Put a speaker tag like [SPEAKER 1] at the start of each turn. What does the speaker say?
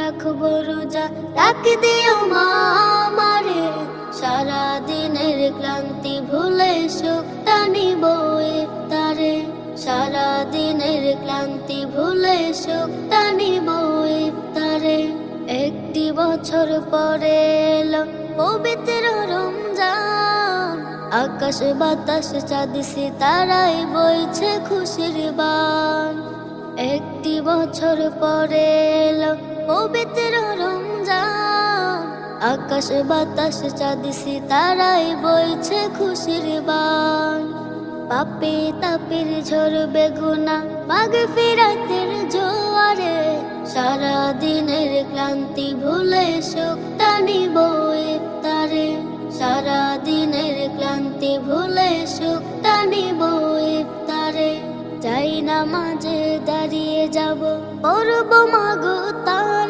[SPEAKER 1] রাখবো রোজা, ডাক দিও মা আমারে, সারা দিনের ক্লান্তি ভুলে সুখটা নিব ইফতারে, সারা দিনের ক্লান্তি ভুলে সুখটা নিব ইফতারে। একটি বছর পরে এলো পবিত্র রমজান, আকাশ বাতাস চাঁদ সিতারায় বইছে খুশির বান। একটি বছর পরে এলো পবিত্র রমজান, আকাশ বাতাস চাঁদ সিতারায় বইছে খুশির বান। পাপে তাপের ঝরবে গুনাহ মাগফিরাতের জোয়ারে, সারা দিনের ক্লান্তি ভুলে সুখটা নিব ইফতারে, সারা দিনের ক্লান্তি ভুলে সুখটা নিব ইফতারে। যাই নামাজে দাঁড়িয়ে যাব, পড়ব মাগো তা